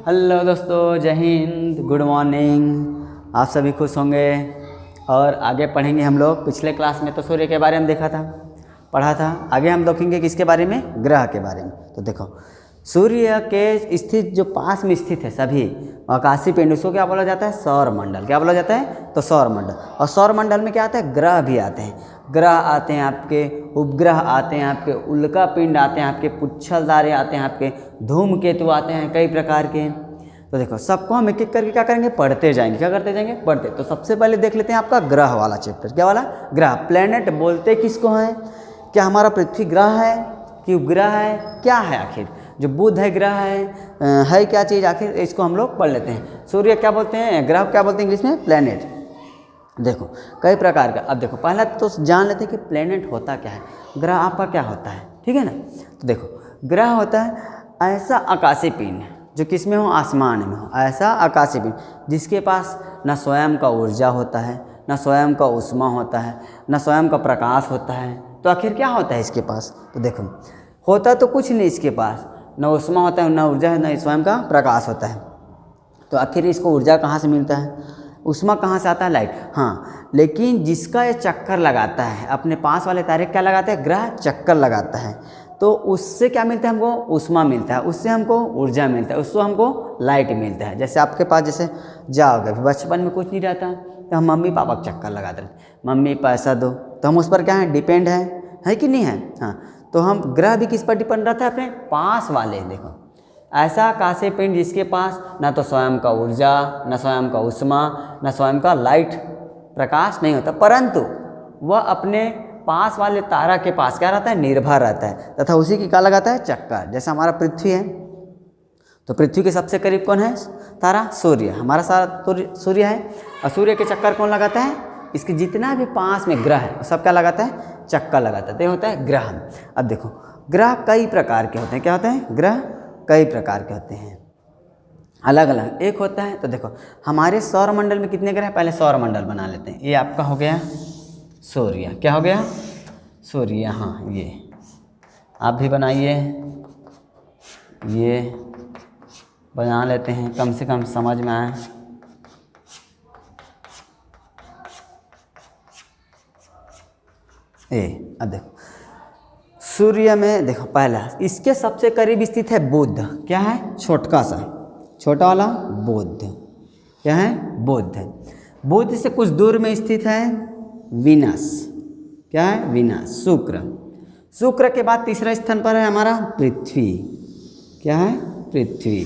Hello दोस्तों, जय Hind, good morning. आप सभी खुश होंगे और आगे पढ़ेंगे हम लोग। पिछले क्लास में तो सूर्य के बारे में पढ़ा था। आगे हम देखेंगे किसके बारे में, ग्रह के बारे में। तो देखो, सूर्य के स्थित जो पास में स्थित है सभी आकाशीय पिंड, उसको क्या बोला जाता है, सौर मंडल। क्या बोला जाता है, तो सौर मंडल। और सौर मंडल में क्या आता है, ग्रह भी आते हैं। ग्रह आते हैं आपके, उपग्रह आते हैं आपके, उल्का पिंड आते हैं आपके, पुच्छल तारे आते हैं आपके, धूमकेतु आते हैं कई प्रकार के। तो देखो, सबको हम एक एक करके क्या करेंगे, पढ़ते जाएंगे। क्या करते जाएंगे, पढ़ते। तो सबसे पहले देख लेते हैं आपका ग्रह वाला चैप्टर। क्या वाला, ग्रह। प्लेनेट बोलते किसको हैं, क्या हमारा पृथ्वी ग्रह है कि उपग्रह है, क्या है आखिर। जो बुध है ग्रह है क्या चीज़ आखिर, इसको हम लोग पढ़ लेते हैं। सूर्य क्या बोलते हैं, ग्रह क्या बोलते हैं इंग्लिश में, प्लेनेट। देखो कई प्रकार का। अब देखो, पहला तो जान लेते हैं कि प्लेनेट होता क्या है, ग्रह आपका क्या होता है, ठीक है ना। तो देखो, ग्रह होता है ऐसा आकाशीय पिंड जो किस में हो, आसमान में हो। ऐसा आकाशीय पिंड जिसके पास न स्वयं का ऊर्जा होता है, न स्वयं का ऊष्मा होता है, न स्वयं का प्रकाश होता है। तो आखिर क्या होता है इसके पास, तो देखो, होता तो कुछ नहीं इसके पास, न ऊष्मा होता है, न ऊर्जा है, न स्वयं का प्रकाश होता है। तो आखिर इसको ऊर्जा कहाँ से मिलता है, ऊष्मा कहाँ से आता है, लाइट। हाँ, लेकिन जिसका ये चक्कर लगाता है, अपने पास वाले तारे क्या लगाते हैं, ग्रह चक्कर लगाता है, तो उससे क्या मिलता है हमको, ऊष्मा मिलता है, उससे हमको ऊर्जा मिलता है, उससे हमको लाइट मिलता है। जैसे आपके पास जैसे जाओगे, बचपन में कुछ नहीं रहता तो हम मम्मी पापा को चक्कर लगाते रहते, मम्मी पैसा दो, तो हम उस पर क्या है, डिपेंड है कि नहीं है। हाँ, तो हम ग्रह भी किस पर डिपेंड रहता है, अपने पास वाले। देखो, ऐसा आकाशीय पिंड जिसके पास न तो स्वयं का ऊर्जा, न स्वयं का ऊष्मा, न स्वयं का लाइट प्रकाश नहीं होता, परंतु वह अपने पास वाले तारा के पास क्या रहता है, निर्भर रहता है, तथा उसी की क्या लगाता है, चक्कर। जैसे हमारा पृथ्वी है, तो पृथ्वी के सबसे करीब कौन है, तारा सूर्य। हमारा सारा सूर्य है, और सूर्य के चक्कर कौन लगाता है, इसके जितना भी पास में ग्रह है सब क्या लगाता है, चक्कर लगाता है। तो होता है ग्रह। अब देखो, ग्रह कई प्रकार के होते हैं। क्या होते हैं, ग्रह कई प्रकार के होते हैं, अलग अलग। एक होता है, तो देखो हमारे सौर मंडल में कितने ग्रह, पहले सौर मंडल बना लेते हैं। ये आपका हो गया सूर्य। क्या हो गया, सूर्य। हाँ, ये आप भी बनाइए, ये बना लेते हैं, कम से कम समझ में आए। अब देखो, सूर्य में देखो, पहला इसके सबसे करीब स्थित है बुध। क्या है, छोटा सा, छोटा वाला बुध। क्या है, बुध। बुध से कुछ दूर में स्थित है विनस। क्या है, विनस। शुक्र। शुक्र के बाद तीसरा स्थान पर है हमारा पृथ्वी। क्या है, पृथ्वी।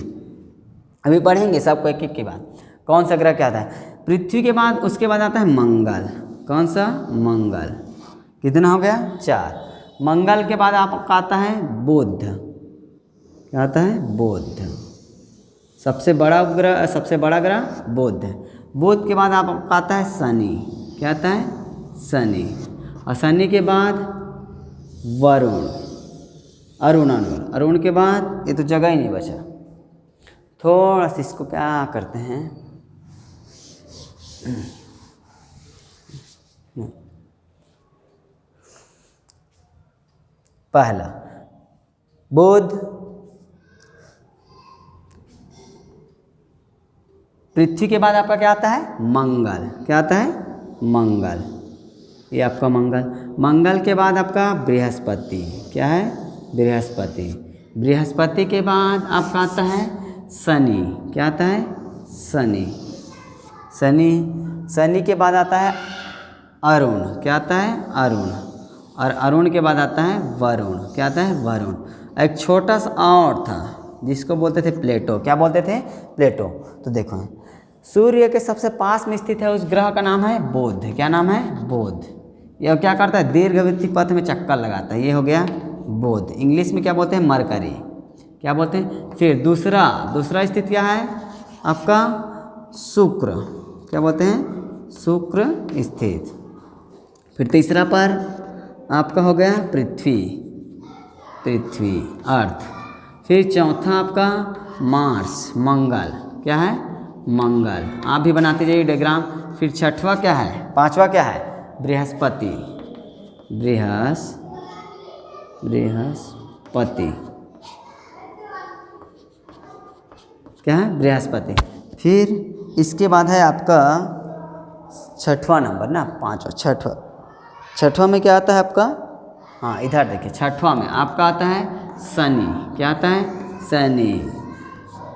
अभी पढ़ेंगे सबको एक एक के बाद कौन सा ग्रह क्या आता है। पृथ्वी के बाद उसके बाद आता है मंगल। कौन सा, मंगल। कितना हो गया, 4। मंगल के बाद आपका आता है बुध। क्या आता है, बुध। सबसे बड़ा उपग्रह, सबसे बड़ा ग्रह बुध। बुध के बाद आपका आता है शनि। क्या आता है, शनि। और शनि के बाद वरुण, अरुण। अरुण के बाद ये तो जगह ही नहीं बचा, थोड़ा सा इसको क्या करते हैं, पहला बुध, पृथ्वी के बाद आपका क्या आता है, मंगल। क्या आता है, मंगल। ये आपका मंगल। मंगल के बाद आपका बृहस्पति। क्या है, बृहस्पति। बृहस्पति के बाद आपका आता है शनि। क्या आता है, शनि। शनि। शनि के बाद आता है अरुण। क्या आता है, अरुण। और अरुण के बाद आता है वरुण। क्या आता है, वरुण। एक छोटा सा और था जिसको बोलते थे प्लेटो। क्या बोलते थे, प्लेटो। तो देखो, सूर्य के सबसे पास में स्थित है उस ग्रह का नाम है बुध। क्या नाम है, बुध। यह क्या करता है, दीर्घवृत्तीय पथ में चक्कर लगाता है। ये हो गया बुध। इंग्लिश में क्या बोलते हैं, मरकरी। क्या बोलते हैं। फिर दूसरा स्थित क्या है आपका, शुक्र। क्या बोलते हैं, शुक्र स्थित। फिर तीसरा पर आपका हो गया पृथ्वी, अर्थ। फिर चौथा आपका मार्स, मंगल। क्या है, मंगल। आप भी बनाते जाइए डायग्राम। फिर छठवां क्या है, पांचवा क्या है, बृहस्पति। बृहस्पति। क्या है, बृहस्पति। फिर इसके बाद है आपका छठवां नंबर ना, पाँचवा छठवां में क्या आता है आपका, हाँ इधर देखिए, छठवां में आपका आता है शनि। क्या आता है, शनि।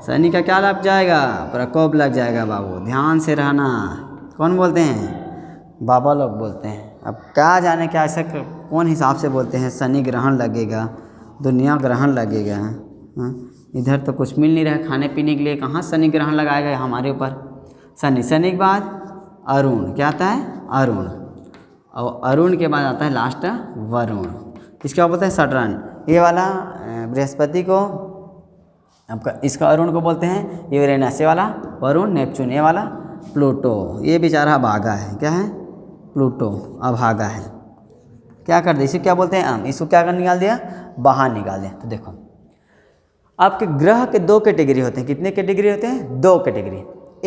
शनि का क्या लग जाएगा, प्रकोप लग जाएगा बाबू, ध्यान से रहना। कौन बोलते हैं, बाबा लोग बोलते हैं। अब क्या जाने क्या ऐसा कौन हिसाब से बोलते हैं, शनि ग्रहण लगेगा, दुनिया ग्रहण लगेगा। हाँ, इधर तो कुछ मिल नहीं रहा है खाने पीने के लिए, कहाँ शनि ग्रहण लगाएगा हमारे ऊपर। शनि के बाद अरुण, क्या आता है, अरुण। और अरुण के बाद आता है लास्ट वरुण। इसका बोलते हैं सटरन। ये वाला बृहस्पति को आपका, इसका अरुण को बोलते हैं यूरेनस, ये वाला वरुण नेपच्यून, ये वाला प्लूटो। ये बेचारा भागा है, क्या है, प्लूटो अभागा है। क्या कर दिया, इसे क्या बोलते हैं, इसको क्या कर निकाल दिया, बाहर निकाल दिया। तो देखो आपके ग्रह के दो कैटेगरी होते हैं। कितने कैटेगरी होते हैं, दो कैटेगरी।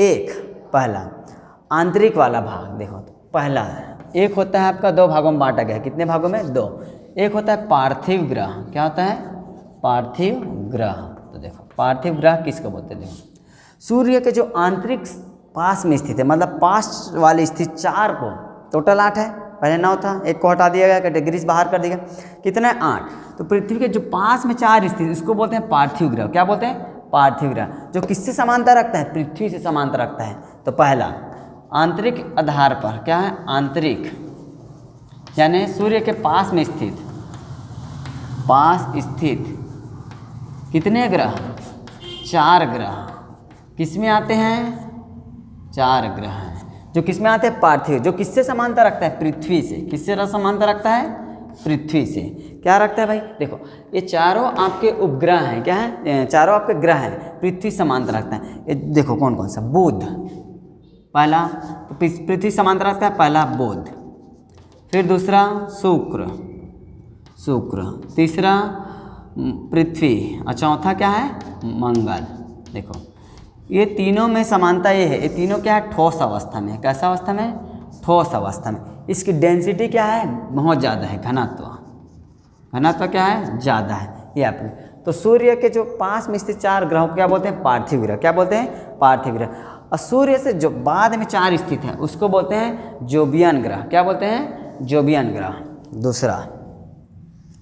एक पहला आंतरिक वाला भाग, देखो पहला एक होता है आपका, दो भागों में बांटा गया है। कितने भागों में, दो। एक होता है पार्थिव ग्रह। क्या होता है, पार्थिव ग्रह। तो देखो पार्थिव ग्रह किसको बोलते हैं, देखो सूर्य के जो आंतरिक पास में स्थित है, मतलब पास वाली स्थित चार को, टोटल 8 है, पहले 9 था, एक को हटा दिया गया, कैटेगरी से बाहर कर दिया गया। कितना है, 8। तो पृथ्वी के जो पास में 4 स्थित, इसको बोलते हैं पार्थिव ग्रह। क्या बोलते हैं, पार्थिव ग्रह। जो किससे समानता रखता है, पृथ्वी से समानता रखता है। तो पहला आंतरिक आधार पर, क्या है, आंतरिक यानी सूर्य के पास में स्थित, पास स्थित कितने ग्रह, 4 ग्रह। किस में आते हैं, 4 ग्रह हैं जो किस में आते हैं, पार्थिव। जो किससे समानता रखता है, पृथ्वी से। किससे समानता रखता है, पृथ्वी से। क्या रखता है भाई, देखो ये चारों आपके उपग्रह हैं, क्या है, चारों आपके ग्रह हैं, पृथ्वी समानता रखता है। ये देखो कौन कौन सा, बुध पहला, पृथ्वी समानता रखता है, पहला बुध। फिर दूसरा शुक्र, तीसरा पृथ्वी, और चौथा क्या है, मंगल। देखो ये तीनों में समानता ये है, ये तीनों क्या है, ठोस अवस्था में। कैसा अवस्था में, ठोस अवस्था में। इसकी डेंसिटी क्या है, बहुत ज़्यादा है, घनत्व क्या है, ज़्यादा है। ये आपके, तो सूर्य के जो पास में स्थित 4 ग्रहों को क्या बोलते हैं, पार्थिव ग्रह। क्या बोलते हैं, पार्थिव ग्रह। और सूर्य से जो बाद में 4 स्थित है, उसको बोलते हैं जोबियन ग्रह। क्या बोलते हैं, जोबियन ग्रह। दूसरा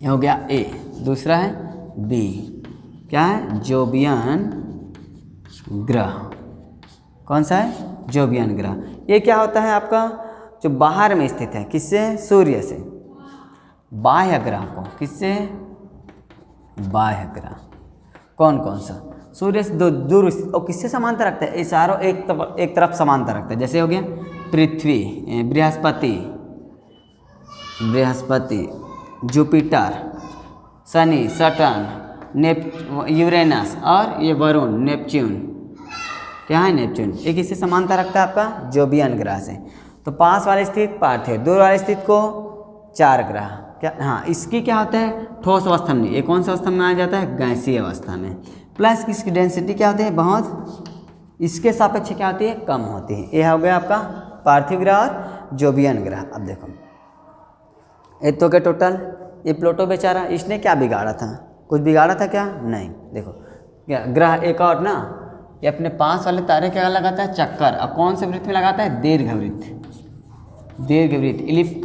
ये हो गया ए, दूसरा है बी, क्या है, जोबियन ग्रह। कौन सा है, जोबियन ग्रह। ये क्या होता है आपका, जो बाहर में स्थित है, किससे, सूर्य से। बाह्य ग्रह को, किससे, बाह्य ग्रह। कौन कौन सा, सूर्य से दूर स्थित, और किससे समानता रखता है, ये चारों एक तरफ समानता रखता है। जैसे हो गया पृथ्वी, बृहस्पति, जुपिटर, शनि, सटर्न, यूरेनस, और ये वरुण, नेपच्यून। क्या है, नेपच्यून। ये किससे समानता रखता है आपका, जोबियन ग्रह से। तो पास वाले स्थित पार्थिव, दूर वाले स्थित को 4 ग्रह। क्या, हाँ इसकी क्या होता है, ठोस अवस्था में। ये कौन सा अवस्था में आ जाता है, गैसीय अवस्था में। प्लस इसकी डेंसिटी क्या होती है, बहुत, इसके सापेक्ष क्या होती है, कम होती है। ये हो गया आपका पार्थिव ग्रह और जोबियन ग्रह। अब देखो ये तो क्या टोटल, ये प्लूटो बेचारा, इसने क्या बिगाड़ा था, कुछ बिगाड़ा था क्या, नहीं। देखो क्या ग्रह एक और ना, ये अपने पास वाले तारे क्या लगाता है, चक्कर। और कौन से वृत्त में लगाता है, दीर्घवृत्त,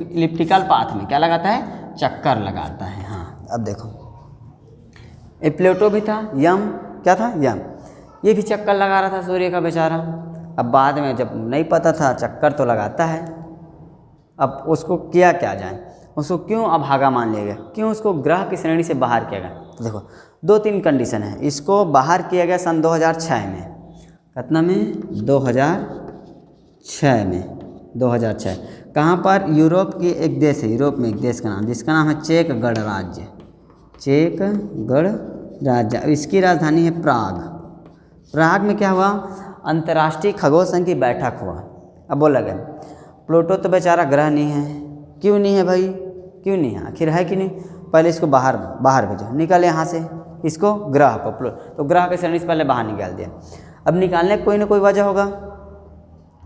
इलिप्टिकल पाथ में क्या लगाता है, चक्कर लगाता है। हाँ अब देखो ये प्लूटो भी था, यम, क्या था, यम, ये भी चक्कर लगा रहा था सूर्य का बेचारा। अब बाद में जब नहीं पता था, चक्कर तो लगाता है, अब उसको किया क्या जाए, उसको क्यों अभागा मान लिया गया, क्यों उसको ग्रह की श्रेणी से बाहर किया गया। तो देखो 2-3 कंडीशन है। इसको बाहर किया गया सन 2006 में। कितना में, 2006 में, 2006। कहाँ पर, यूरोप की एक देश है, यूरोप में एक देश का नाम, जिसका नाम है चेक गणराज्य। इसकी राजधानी है प्राग में क्या हुआ, अंतर्राष्ट्रीय खगोल संघ की बैठक हुआ। अब बोला गया प्लूटो तो बेचारा ग्रह नहीं है। क्यों नहीं है भाई, क्यों नहीं है, आखिर है कि नहीं। पहले इसको बाहर भेजो, निकल यहाँ से इसको, ग्रह को, तो ग्रह के श्रेणी से पहले बाहर निकाल दिया। अब निकालने कोई ना कोई वजह होगा,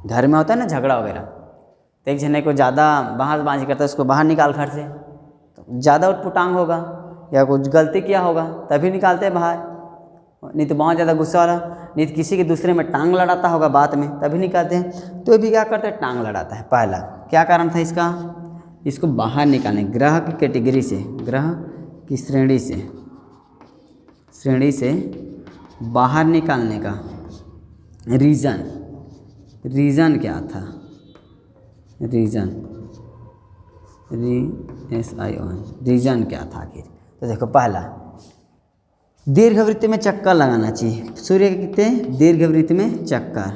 घर में होता है ना झगड़ा वगैरह, तो एक जने को ज़्यादा बहसबाजी करता है, उसको बाहर निकाल घर से, तो ज़्यादा उटपुटांग होगा या कुछ गलती किया होगा, तभी निकालते हैं बाहर। नहीं तो बहुत ज़्यादा गुस्सा वाला, नहीं तो किसी के दूसरे में टांग लड़ाता होगा बात में, तभी नहीं कहते हैं। तो ये भी क्या करते हैं, टांग लड़ाता है। पहला क्या कारण था इसका, इसको बाहर निकालने, ग्रह की कैटेगरी से, ग्रह की श्रेणी से बाहर निकालने का रीज़न क्या था, रीज़न क्या था आखिर। तो देखो पहला, दीर्घवृत्त में चक्कर लगाना चाहिए। सूर्य के कितने दीर्घवृत्त में चक्कर,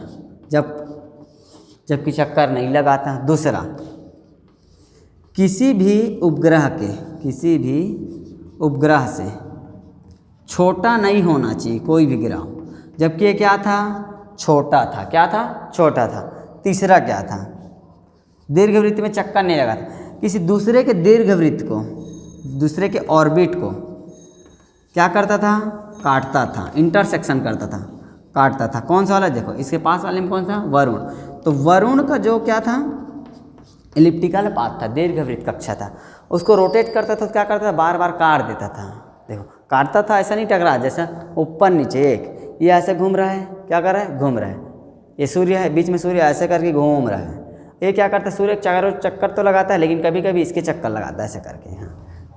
जबकि चक्कर नहीं लगाता। दूसरा, किसी भी उपग्रह से छोटा नहीं होना चाहिए कोई भी ग्रह, जबकि ये क्या था, छोटा था। क्या था, छोटा था। तीसरा क्या था, दीर्घवृत्त में चक्कर नहीं लगाता, किसी दूसरे के दीर्घवृत्त को, दूसरे के ऑर्बिट को क्या करता था, काटता था, इंटरसेक्शन करता था, काटता था। कौन सा वाला, देखो इसके पास वाले में कौन सा, वरुण। तो वरुण का जो क्या था, एलिप्टिकल पाथ था, दीर्घवृत्त कक्षा था, उसको रोटेट करता था, तो क्या करता था, बार बार काट देता था। देखो काटता था, ऐसा नहीं टकरा, जैसा ऊपर नीचे एक, ये ऐसे घूम रहा है, क्या कर रहा है, घूम रहा है। ये सूर्य है, बीच में सूर्य ऐसे करके घूम रहा है। ये क्या करता है, सूर्य चारों चक्कर तो लगाता है, लेकिन कभी कभी इसके चक्कर लगाता है ऐसे करके।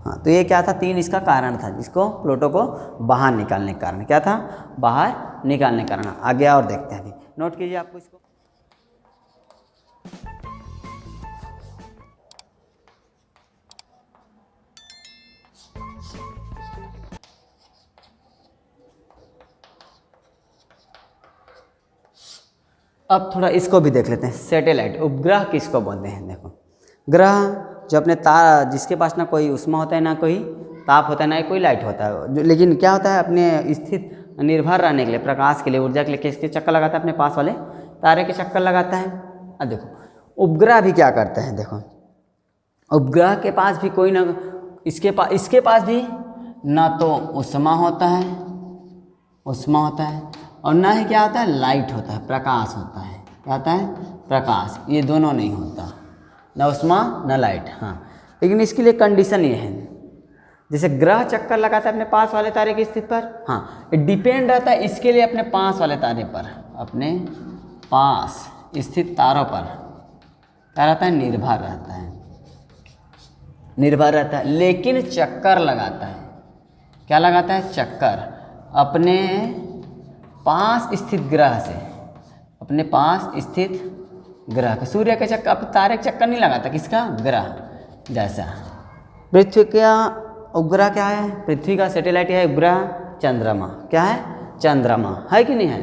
हाँ, तो ये क्या था, 3 इसका कारण था, जिसको प्लूटो को बाहर निकालने के कारण। क्या था, बाहर निकालने के कारण। आगे और देखते हैं, अभी नोट कीजिए आपको इसको। अब थोड़ा इसको भी देख लेते हैं, सैटेलाइट, उपग्रह किसको बोलते हैं। देखो ग्रह जो अपने तारा, जिसके पास ना कोई उष्मा होता है, ना कोई ताप होता है, ना कोई लाइट होता है, जो लेकिन क्या होता है, अपने स्थित निर्भर रहने के लिए, प्रकाश के लिए, ऊर्जा के लिए किसके चक्कर लगाता है, अपने पास वाले तारे के चक्कर लगाता है। अब देखो उपग्रह भी क्या करते हैं, देखो उपग्रह के पास भी कोई ना, इसके पास भी ना तो उष्मा होता है और ना ही क्या होता है, लाइट होता है, प्रकाश होता है। क्या होता है, प्रकाश। ये दोनों नहीं होता, ना उष्मा ना लाइट। हाँ, लेकिन इसके लिए कंडीशन ये है, जैसे ग्रह चक्कर लगाता है अपने पास वाले तारे की स्थिति पर, हाँ डिपेंड रहता है इसके लिए अपने पास वाले तारे पर, अपने पास स्थित तारों पर क्या रहता है, निर्भर रहता है। लेकिन चक्कर लगाता है, क्या लगाता है, चक्कर अपने पास स्थित ग्रह से, अपने पास स्थित ग्रह का। सूर्य के चक्कर, अब तारे के चक्कर नहीं लगाता, किसका, ग्रह जैसा। पृथ्वी का उपग्रह क्या है, पृथ्वी का सैटेलाइट है उपग्रह, चंद्रमा। क्या है, चंद्रमा है कि नहीं है।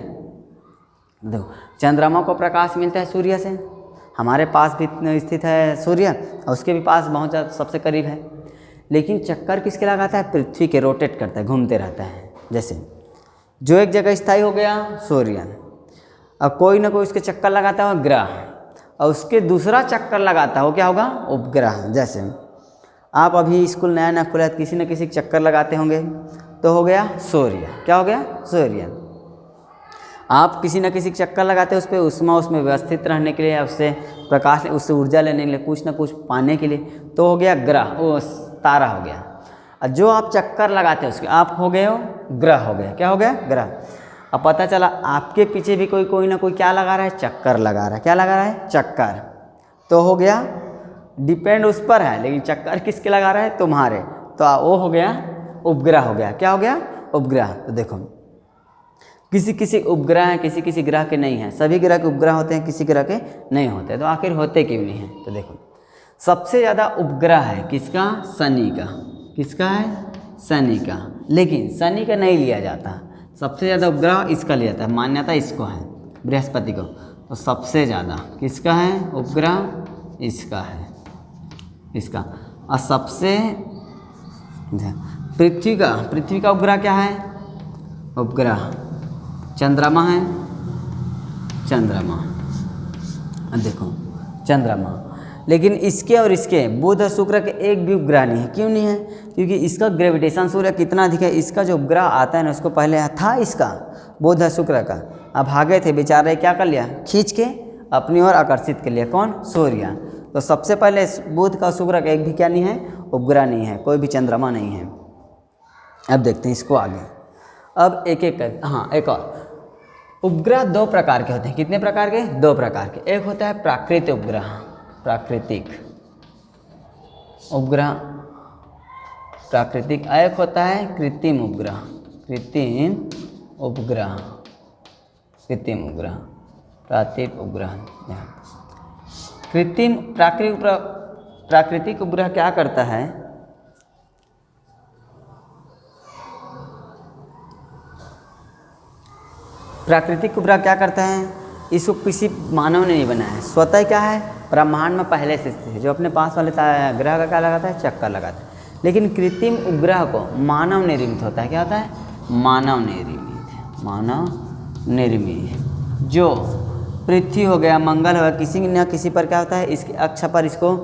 देखो चंद्रमा को प्रकाश मिलता है सूर्य से, हमारे पास भी स्थित है सूर्य, और उसके भी पास बहुत ज़्यादा सबसे करीब है। लेकिन चक्कर किसके लगाता है, पृथ्वी के, रोटेट करता है, घूमते रहता है। जैसे जो एक जगह स्थायी हो गया सूर्य, अब कोई ना कोई उसके चक्कर लगाता है ग्रह, और उसके दूसरा चक्कर लगाता हो, क्या होगा, उपग्रह। जैसे आप अभी स्कूल नया खुला है, किसी न किसी चक्कर लगाते होंगे, तो हो गया सूर्य। क्या हो गया, सूर्य। आप किसी न किसी चक्कर लगाते हैं, उस पर उष्मा, उसमें व्यवस्थित रहने के लिए, उससे प्रकाश, उससे ऊर्जा लेने के लिए, कुछ ना कुछ पाने के लिए, तो हो गया ग्रह, वो तारा हो गया। और जो आप चक्कर लगाते हैं उसके, आप हो गए हो ग्रह, हो गया। क्या हो गया, ग्रह। अब पता चला आपके पीछे भी कोई ना कोई क्या लगा रहा है, चक्कर लगा रहा है। क्या लगा रहा है, चक्कर। तो हो गया, डिपेंड उस पर है, लेकिन चक्कर किसके लगा रहा है, तुम्हारे। तो वो हो गया उपग्रह, हो गया। क्या हो गया, उपग्रह। तो देखो किसी उपग्रह हैं, किसी ग्रह के नहीं हैं, सभी ग्रह के उपग्रह होते हैं, किसी ग्रह के नहीं होते। तो आखिर होते क्यों नहीं हैं, तो देखो सबसे ज़्यादा उपग्रह है किसका, शनि का। किसका है, शनि का। लेकिन शनि का नहीं लिया जाता, सबसे ज़्यादा उपग्रह इसका लिया जाता है, मान्यता इसको है, बृहस्पति को। तो सबसे ज़्यादा किसका है उपग्रह, इसका है, इसका। और सबसे पृथ्वी का उपग्रह क्या है, उपग्रह चंद्रमा है, चंद्रमा। देखो चंद्रमा। लेकिन इसके और इसके, बुध और शुक्र के एक भी उपग्रह नहीं है। क्यों नहीं है, क्योंकि इसका ग्रेविटेशन सूर्य कितना अधिक है, इसका जो उपग्रह आता है ना, उसको पहले था इसका, बुध और शुक्र का। अब भागे थे बेचारे, क्या कर लिया, खींच के अपनी ओर आकर्षित कर लिया। कौन, सूर्य। तो सबसे पहले बुध का शुक्र का एक भी क्या नहीं है, उपग्रह नहीं है, कोई भी चंद्रमा नहीं है। अब देखते हैं इसको आगे। अब एक एक कर, हाँ एक और, उपग्रह दो प्रकार के होते हैं। कितने प्रकार के? दो प्रकार के। एक होता है प्राकृतिक उपग्रह, प्राकृतिक उपग्रह, प्राकृतिक। एक होता है कृत्रिम उपग्रह, कृत्रिम उपग्रह, कृत्रिम उपग्रह, प्राकृतिक उपग्रह। कृत्रिम प्राकृतिक उपग्रह क्या करता है? प्राकृतिक उपग्रह क्या करता है? इसको किसी मानव ने नहीं बनाया है, स्वतः क्या है, ब्रह्मांड में पहले से स्थित है। जो अपने पास वाले ग्रह का क्या लगाता है? चक्कर लगाता है। लेकिन कृत्रिम उपग्रह को मानव निर्मित होता है। क्या होता है? मानव निर्मित, मानव निर्मित। जो पृथ्वी हो गया, मंगल हो गया, किसी न किसी पर क्या होता है, इसके अक्ष पर इसको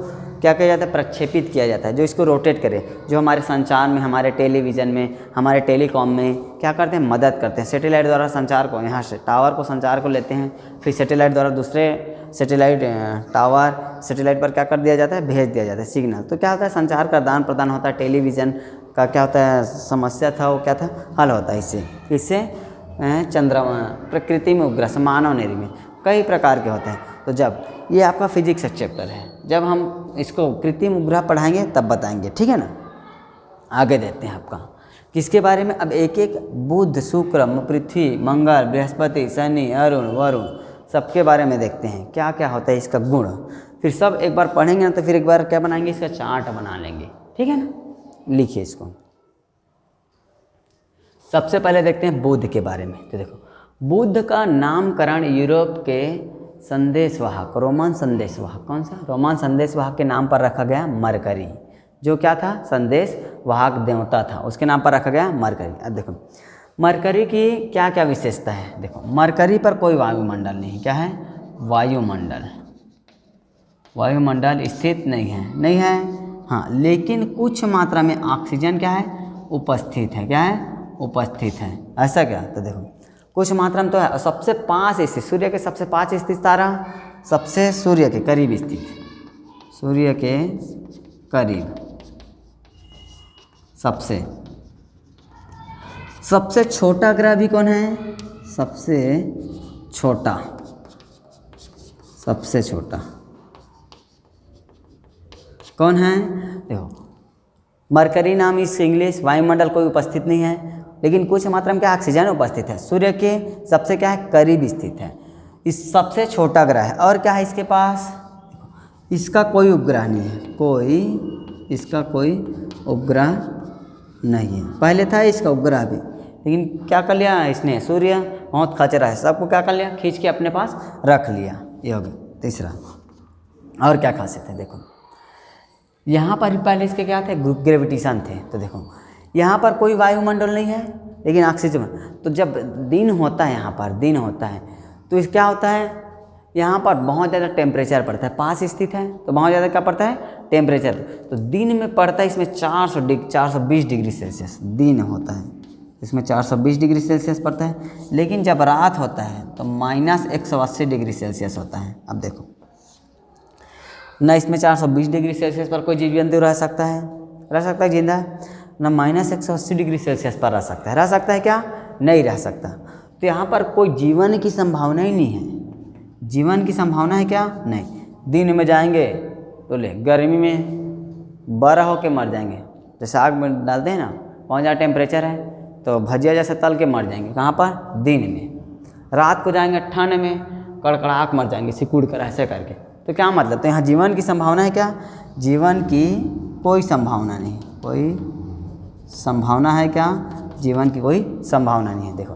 क्या किया जाता है? प्रक्षेपित किया जाता है, जो इसको रोटेट करे, जो हमारे संचार में, हमारे टेलीविज़न में, हमारे टेलीकॉम में क्या करते हैं? मदद करते हैं। सैटेलाइट द्वारा संचार को, यहाँ से टावर को संचार को लेते हैं, फिर सैटेलाइट द्वारा दूसरे सैटेलाइट टावर सैटेलाइट पर क्या कर दिया जाता है? भेज दिया जाता है सिग्नल। तो क्या होता है? संचार का आदान प्रदान होता है। टेलीविज़न का क्या होता है? समस्या था वो क्या था? हल होता है इससे चंद्रमा, प्रकृति में उपग्रह, मानव निर्मित कई प्रकार के होते हैं। तो जब ये आपका फिजिक्स का चैप्टर है, जब हम इसको कृत्रिम उपग्रह पढ़ाएंगे तब बताएंगे, ठीक है ना। आगे देते हैं आपका किसके बारे में? अब एक एक बुध, शुक्र, पृथ्वी, मंगल, बृहस्पति, शनि, अरुण, वरुण, सबके बारे में देखते हैं क्या क्या होता है इसका गुण। फिर सब एक बार पढ़ेंगे ना तो फिर एक बार क्या बनाएंगे? इसका चार्ट बना लेंगे, ठीक है ना। लिखिए इसको। सबसे पहले देखते हैं बुध के बारे में। तो देखो, बुध का नामकरण यूरोप के संदेशवाहक, रोमन संदेशवाहक, कौन सा? रोमन संदेशवाहक के नाम पर रखा गया मरकरी। जो क्या था? संदेशवाहक देवता था, उसके नाम पर रखा गया मरकरी। अब देखो मरकरी की क्या क्या विशेषता है। देखो, मरकरी पर कोई वायुमंडल नहीं। क्या है? वायुमंडल, वायुमंडल स्थित नहीं है। हाँ, लेकिन कुछ मात्रा में ऑक्सीजन क्या है? उपस्थित है। क्या है? उपस्थित है। ऐसा क्या? तो देखो कुछ मात्रा में तो है। सबसे पास स्थित, सूर्य के सबसे पास स्थित तारा, सबसे सूर्य के करीब स्थित, सूर्य के करीब सबसे छोटा ग्रह भी कौन है? सबसे छोटा कौन है? देखो, मरकरी नाम इस इंग्लिश, वायुमंडल कोई उपस्थित नहीं है, लेकिन कुछ मात्रा में क्या ऑक्सीजन उपस्थित है, सूर्य के सबसे क्या है? करीब स्थित है। इस सबसे छोटा ग्रह है। और क्या है इसके पास? इसका कोई उपग्रह नहीं है, इसका कोई उपग्रह नहीं है। पहले था इसका उपग्रह भी, लेकिन क्या कर लिया इसने? सूर्य बहुत खचरा है, सबको क्या कर लिया? खींच के अपने पास रख लिया। ये हो गया तीसरा। और क्या खासियत है? देखो, यहाँ पर पहले इसके क्या थे? ग्रेविटेशन थे। तो देखो यहाँ पर कोई वायुमंडल नहीं है, लेकिन ऑक्सीजन। तो जब दिन होता है, यहाँ पर दिन होता है, तो इस क्या होता है? यहाँ पर बहुत ज़्यादा टेम्परेचर पड़ता है। पास स्थित है तो बहुत ज़्यादा क्या पड़ता है? टेम्परेचर। तो दिन में पड़ता है इसमें 420 डिग्री सेल्सियस दिन होता है, इसमें 420 डिग्री सेल्सियस पड़ता है। लेकिन जब रात होता है तो -180 डिग्री सेल्सियस होता है। अब देखो ना, इसमें 420 डिग्री सेल्सियस पर कोई जीव जंतु रह सकता है जिंदा, ना -180 डिग्री सेल्सियस पर रह सकता है क्या? नहीं रह सकता। तो यहाँ पर कोई जीवन की संभावना ही नहीं है। जीवन की संभावना है क्या? नहीं। दिन में जाएंगे तो गर्मी में बड़ा होके मर जाएंगे। जैसे आग में डालते हैं ना, बहुत ज़्यादा टेम्परेचर है तो भजिया जैसे तल के मर जाएंगे। कहाँ पर? दिन में। रात को जाएंगे ठंड में, कड़कड़ाहट मर जाएंगे सिकुड़ कर ऐसे करके। तो क्या मतलब? तो यहाँ जीवन की संभावना है क्या? जीवन की कोई संभावना नहीं। कोई संभावना है क्या? जीवन की कोई संभावना नहीं है। देखो,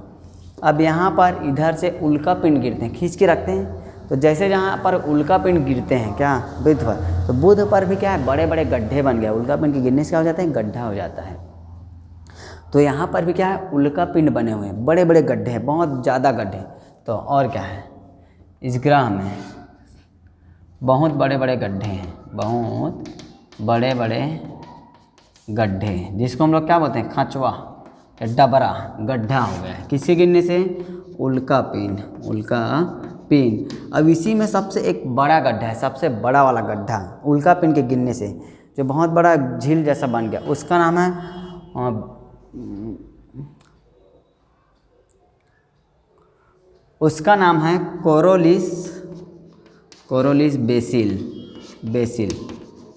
अब यहाँ पर इधर से उल्का पिंड गिरते हैं, खींच के रखते हैं। तो जैसे जहाँ पर उल्का पिंड गिरते हैं क्या बुध पर, तो बुध पर भी क्या है? बड़े बड़े गड्ढे बन गए। उल्का पिंड के गिरने से क्या हो जाता है? गड्ढा हो जाता है। तो यहाँ पर भी क्या है? उल्का पिंड बने हुए हैं, बड़े बड़े गड्ढे हैं, बहुत ज़्यादा गड्ढे। तो और क्या है? इस ग्रह में बहुत बड़े बड़े गड्ढे हैं, बहुत बड़े बड़े गड्ढे, जिसको हम लोग क्या बोलते हैं? खचवा या डबरा, गड्ढा हो गया है। किसके गिरने से? उल्का पिंड, उल्का पिंड। अब इसी में सबसे एक बड़ा गड्ढा है, सबसे बड़ा वाला गड्ढा उल्का पिंड के गिरने से जो बहुत बड़ा झील जैसा बन गया, उसका नाम है उसका नाम है कोरोलिस बेसिल।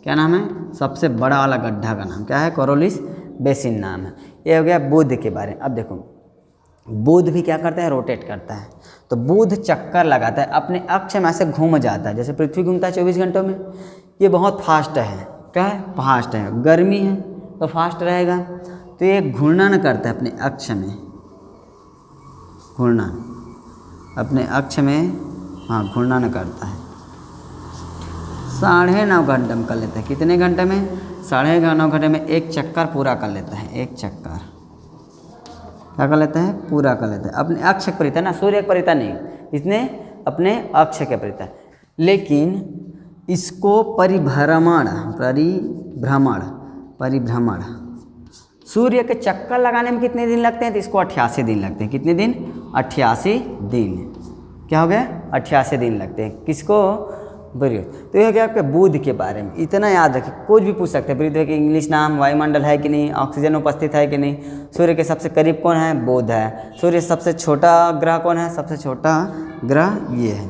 क्या नाम है? सबसे बड़ा वाला गड्ढा का नाम क्या है? कोरोलिस बेसिल नाम है। ये हो गया बुध के बारे में। अब देखो बुध भी क्या करता है? रोटेट करता है। तो बुध चक्कर लगाता है, अपने अक्ष में ऐसे घूम जाता है, जैसे पृथ्वी घूमता है 24 घंटों में। ये बहुत फास्ट है। क्या है? फास्ट है। गर्मी है तो फास्ट रहेगा। तो ये घूर्णन करता है अपने अक्ष में, घूर्णन अपने अक्ष में, हाँ घूर्णन करता है। 9.5 घंटे में कर लेता है। कितने घंटे में? 9.5 घंटे में एक चक्कर पूरा कर लेता है। एक चक्कर क्या कर लेता है? पूरा कर लेता है। अपने अक्ष के परिता ना, सूर्य के परिता नहीं, इसने अपने अक्ष के परिता। लेकिन इसको परिभ्रमण सूर्य के चक्कर लगाने में कितने दिन लगते हैं? तो इसको 88 दिन लगते हैं। कितने दिन? 88 दिन। क्या हो गया? 88 दिन लगते हैं। किसको? तो यह क्या आपके बुध के बारे में इतना याद रखिए। कुछ भी पूछ सकते हैं। पृथ्वी के इंग्लिश नाम, वायुमंडल है कि नहीं, ऑक्सीजन उपस्थित है कि नहीं, सूर्य के सबसे करीब कौन है? बुध है। सूर्य सबसे छोटा ग्रह कौन है? सबसे छोटा ग्रह ये है,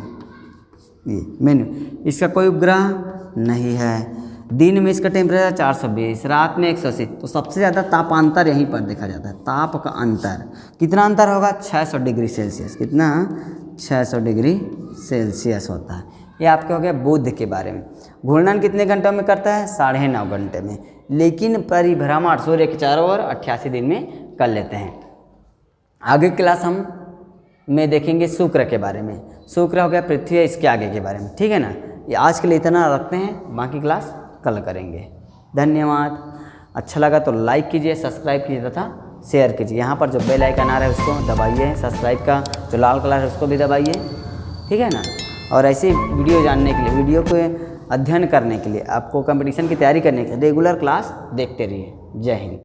ये मेनू। इसका कोई उपग्रह नहीं है। दिन में इसका टेम्परेचर 420, रात में 180। तो सबसे ज़्यादा तापांतर यहीं पर देखा जाता है। ताप का अंतर कितना अंतर होगा? 600 डिग्री सेल्सियस। कितना? 600 डिग्री सेल्सियस होता है। ये आपके हो गया बुध के बारे में। घूर्णन कितने घंटों में करता है? 9.5 घंटे में। लेकिन परिभ्रमण सूर्य के चारों ओर 88 दिन में कर लेते हैं। आगे क्लास हम में देखेंगे शुक्र के बारे में। शुक्र हो गया पृथ्वी है, इसके आगे के बारे में। ठीक है ना? ये आज के लिए इतना रखते हैं, बाकी क्लास कल करेंगे। धन्यवाद। अच्छा लगा तो लाइक कीजिए, सब्सक्राइब कीजिए तथा शेयर कीजिए। यहाँ पर जो बेल आइकन आ रहा है उसको दबाइए, सब्सक्राइब का जो लाल कलर है उसको भी दबाइए। ठीक है ना? और ऐसी वीडियो जानने के लिए, वीडियो को अध्ययन करने के लिए, आपको कंपटीशन की तैयारी करने के लिए रेगुलर क्लास देखते रहिए। जय हिंद।